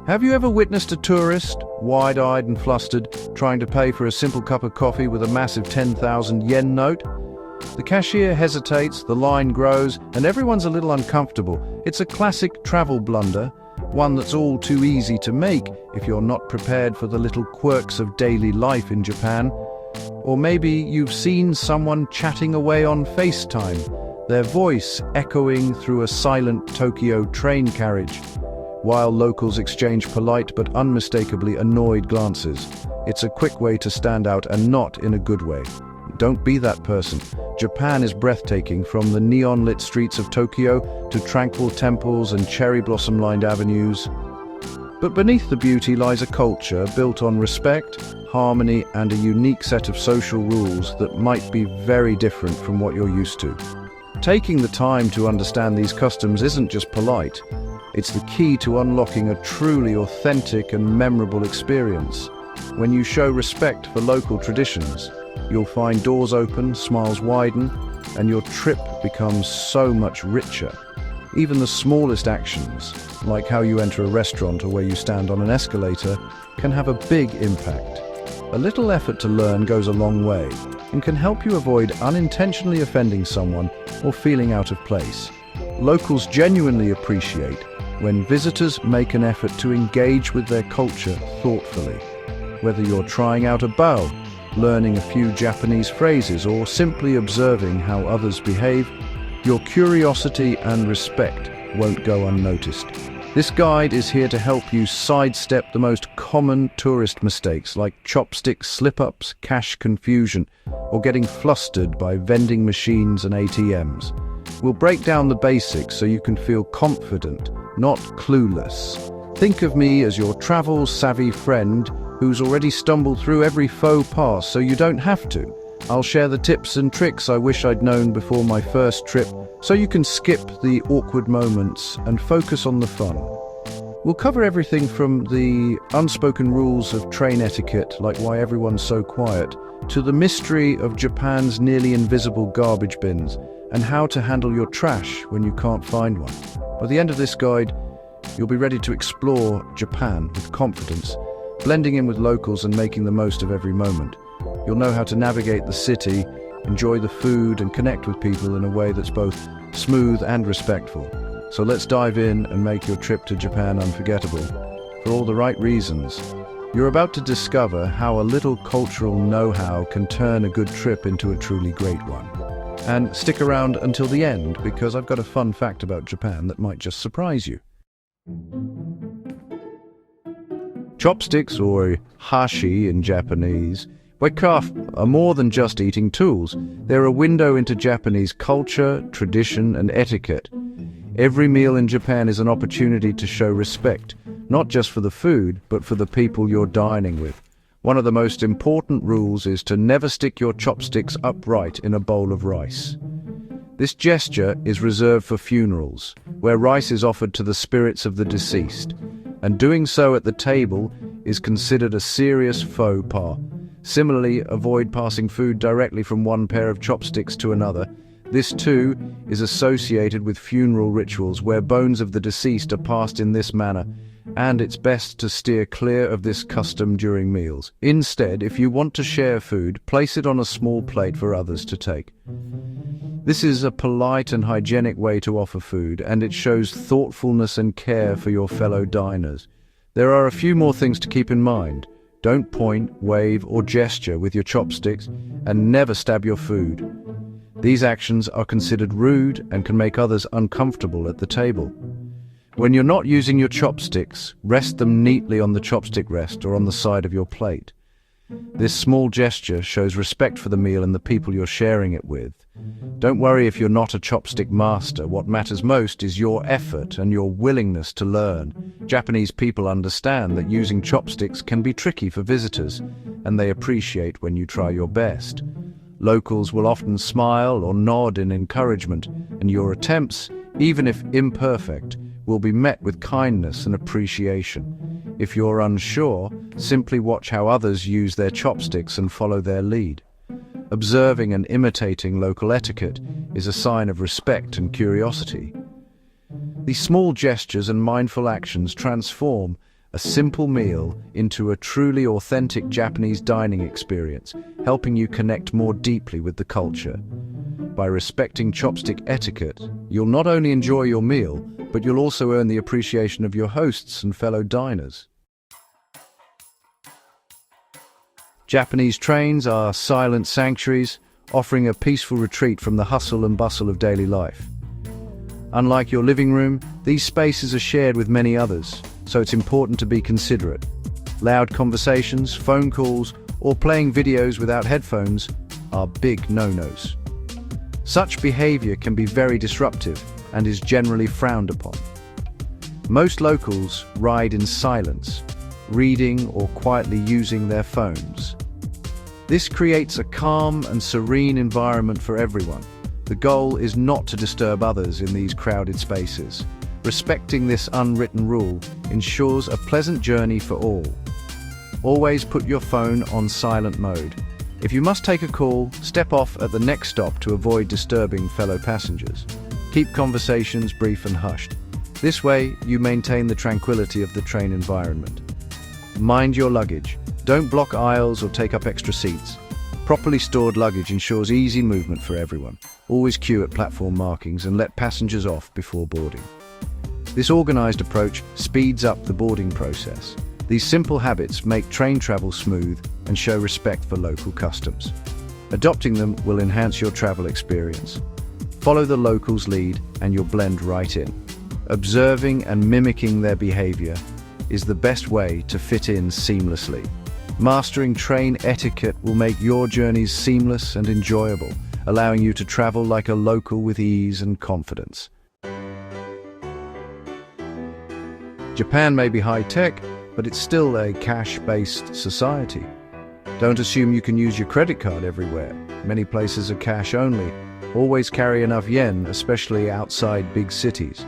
Have you ever witnessed a tourist, wide-eyed and flustered, trying to pay for a simple cup of coffee with a massive 10,000 yen note? The cashier hesitates, the line grows, and everyone's a little uncomfortable. It's a classic travel blunder, one that's all too easy to make if you're not prepared for the little quirks of daily life in Japan. Or maybe you've seen someone chatting away on FaceTime, their voice echoing through a silent Tokyo train carriage, while locals exchange polite but unmistakably annoyed glances. It's a quick way to stand out, and not in a good way. Don't be that person. Japan is breathtaking, from the neon-lit streets of Tokyo to tranquil temples and cherry blossom-lined avenues. But beneath the beauty lies a culture built on respect, harmony, and a unique set of social rules that might be very different from what you're used to. Taking the time to understand these customs isn't just polite, it's the key to unlocking a truly authentic and memorable experience. When you show respect for local traditions, you'll find doors open, smiles widen, and your trip becomes so much richer. Even the smallest actions, like how you enter a restaurant or where you stand on an escalator, can have a big impact. A little effort to learn goes a long way and can help you avoid unintentionally offending someone or feeling out of place. Locals genuinely appreciate when visitors make an effort to engage with their culture thoughtfully. Whether you're trying out a bow, learning a few Japanese phrases, or simply observing how others behave, your curiosity and respect won't go unnoticed. This guide is here to help you sidestep the most common tourist mistakes, like chopstick slip-ups, cash confusion, or getting flustered by vending machines and ATMs. We'll break down the basics so you can feel confident, not clueless. Think of me as your travel-savvy friend who's already stumbled through every faux pas so you don't have to. I'll share the tips and tricks I wish I'd known before my first trip, so you can skip the awkward moments and focus on the fun. We'll cover everything from the unspoken rules of train etiquette, like why everyone's so quiet, to the mystery of Japan's nearly invisible garbage bins, and how to handle your trash when you can't find one. By the end of this guide, you'll be ready to explore Japan with confidence, blending in with locals and making the most of every moment. You'll know how to navigate the city, enjoy the food, and connect with people in a way that's both smooth and respectful. So let's dive in and make your trip to Japan unforgettable. For all the right reasons. You're about to discover how a little cultural know-how can turn a good trip into a truly great one. And stick around until the end, because I've got a fun fact about Japan that might just surprise you. Chopsticks, or hashi in Japanese, are more than just eating tools. They're a window into Japanese culture, tradition, and etiquette. Every meal in Japan is an opportunity to show respect, not just for the food, but for the people you're dining with. One of the most important rules is to never stick your chopsticks upright in a bowl of rice. This gesture is reserved for funerals, where rice is offered to the spirits of the deceased, and doing so at the table is considered a serious faux pas. Similarly, avoid passing food directly from one pair of chopsticks to another. This too is associated with funeral rituals where bones of the deceased are passed in this manner, and it's best to steer clear of this custom during meals. Instead, if you want to share food, place it on a small plate for others to take. This is a polite and hygienic way to offer food, and it shows thoughtfulness and care for your fellow diners. There are a few more things to keep in mind. Don't point, wave, or gesture with your chopsticks, and never stab your food. These actions are considered rude and can make others uncomfortable at the table. When you're not using your chopsticks, rest them neatly on the chopstick rest or on the side of your plate. This small gesture shows respect for the meal and the people you're sharing it with. Don't worry if you're not a chopstick master. What matters most is your effort and your willingness to learn. Japanese people understand that using chopsticks can be tricky for visitors, and they appreciate when you try your best. Locals will often smile or nod in encouragement, and your attempts, even if imperfect, will be met with kindness and appreciation. If you're unsure, simply watch how others use their chopsticks and follow their lead. Observing and imitating local etiquette is a sign of respect and curiosity. These small gestures and mindful actions transform a simple meal into a truly authentic Japanese dining experience, helping you connect more deeply with the culture. By respecting chopstick etiquette, you'll not only enjoy your meal, but you'll also earn the appreciation of your hosts and fellow diners. Japanese trains are silent sanctuaries, offering a peaceful retreat from the hustle and bustle of daily life. Unlike your living room, these spaces are shared with many others, so it's important to be considerate. Loud conversations, phone calls, or playing videos without headphones are big no-nos. Such behavior can be very disruptive and is generally frowned upon. Most locals ride in silence, reading or quietly using their phones. This creates a calm and serene environment for everyone. The goal is not to disturb others in these crowded spaces. Respecting this unwritten rule ensures a pleasant journey for all. Always put your phone on silent mode. If you must take a call, step off at the next stop to avoid disturbing fellow passengers. Keep conversations brief and hushed. This way, you maintain the tranquility of the train environment. Mind your luggage. Don't block aisles or take up extra seats. Properly stored luggage ensures easy movement for everyone. Always queue at platform markings and let passengers off before boarding. This organized approach speeds up the boarding process. These simple habits make train travel smooth and show respect for local customs. Adopting them will enhance your travel experience. Follow the locals' lead and you'll blend right in. Observing and mimicking their behavior is the best way to fit in seamlessly. Mastering train etiquette will make your journeys seamless and enjoyable, allowing you to travel like a local with ease and confidence. Japan may be high-tech, but it's still a cash-based society. Don't assume you can use your credit card everywhere. Many places are cash only. Always carry enough yen, especially outside big cities.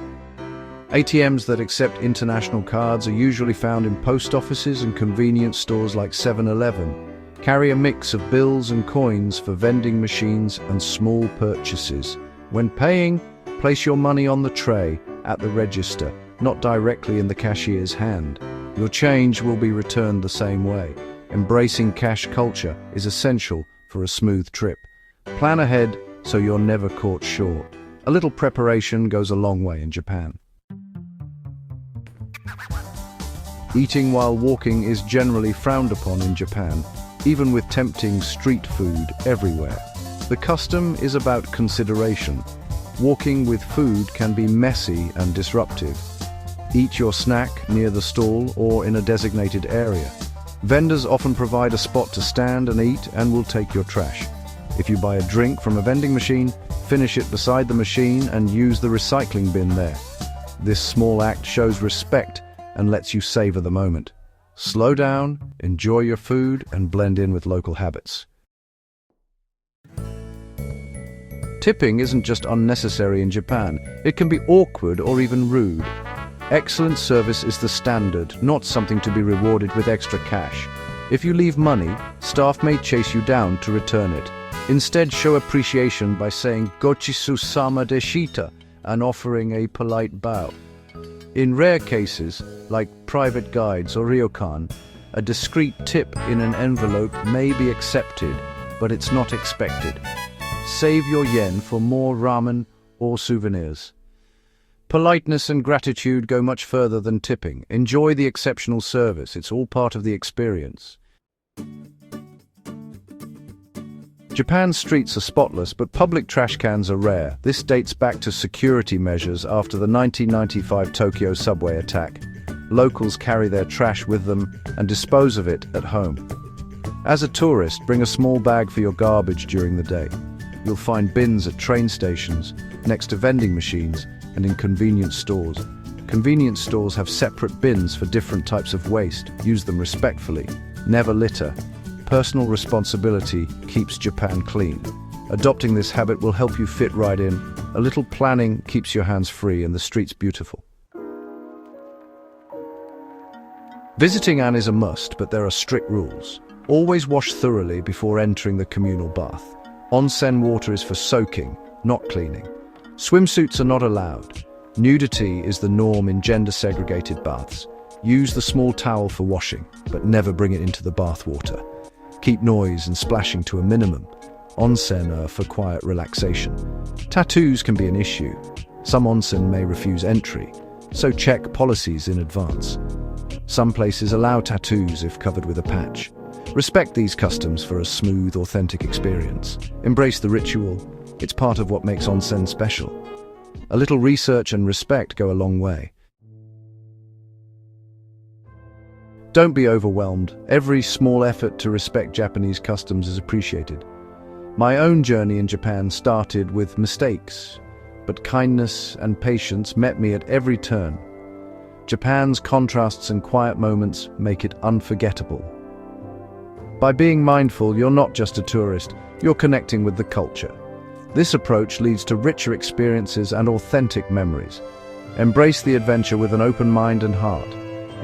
ATMs that accept international cards are usually found in post offices and convenience stores like 7-Eleven. Carry a mix of bills and coins for vending machines and small purchases. When paying, place your money on the tray at the register, not directly in the cashier's hand. Your change will be returned the same way. Embracing cash culture is essential for a smooth trip. Plan ahead so you're never caught short. A little preparation goes a long way in Japan. Eating while walking is generally frowned upon in Japan, even with tempting street food everywhere. The custom is about consideration. Walking with food can be messy and disruptive. Eat your snack near the stall or in a designated area. Vendors often provide a spot to stand and eat and will take your trash. If you buy a drink from a vending machine, finish it beside the machine and use the recycling bin there. This small act shows respect and lets you savor the moment. Slow down, enjoy your food, and blend in with local habits. Tipping isn't just unnecessary in Japan. It can be awkward or even rude. Excellent service is the standard, not something to be rewarded with extra cash. If you leave money, staff may chase you down to return it. Instead, show appreciation by saying "Gochisu-sama deshita" and offering a polite bow. In rare cases, like private guides or ryokan, a discreet tip in an envelope may be accepted, but it's not expected. Save your yen for more ramen or souvenirs. Politeness and gratitude go much further than tipping. Enjoy the exceptional service. It's all part of the experience. Japan's streets are spotless, but public trash cans are rare. This dates back to security measures after the 1995 Tokyo subway attack. Locals carry their trash with them and dispose of it at home. As a tourist, bring a small bag for your garbage during the day. You'll find bins at train stations, next to vending machines, and in convenience stores. Convenience stores have separate bins for different types of waste. Use them respectfully. Never litter. Personal responsibility keeps Japan clean. Adopting this habit will help you fit right in. A little planning keeps your hands free and the streets beautiful. Visiting Onsen is a must, but there are strict rules. Always wash thoroughly before entering the communal bath. Onsen water is for soaking, not cleaning. Swimsuits are not allowed. Nudity is the norm in gender-segregated baths. Use the small towel for washing, but never bring it into the bath water. Keep noise and splashing to a minimum. Onsen are for quiet relaxation. Tattoos can be an issue. Some onsen may refuse entry, so check policies in advance. Some places allow tattoos if covered with a patch. Respect these customs for a smooth, authentic experience. Embrace the ritual. It's part of what makes onsen special. A little research and respect go a long way. Don't be overwhelmed. Every small effort to respect Japanese customs is appreciated. My own journey in Japan started with mistakes, but kindness and patience met me at every turn. Japan's contrasts and quiet moments make it unforgettable. By being mindful, you're not just a tourist, you're connecting with the culture. This approach leads to richer experiences and authentic memories. Embrace the adventure with an open mind and heart.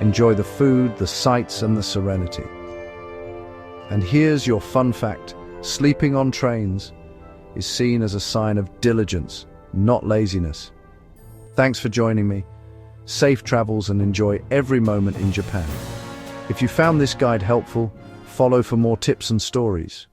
Enjoy the food, the sights, and the serenity. And here's your fun fact. Sleeping on trains is seen as a sign of diligence, not laziness. Thanks for joining me. Safe travels and enjoy every moment in Japan. If you found this guide helpful, follow for more tips and stories.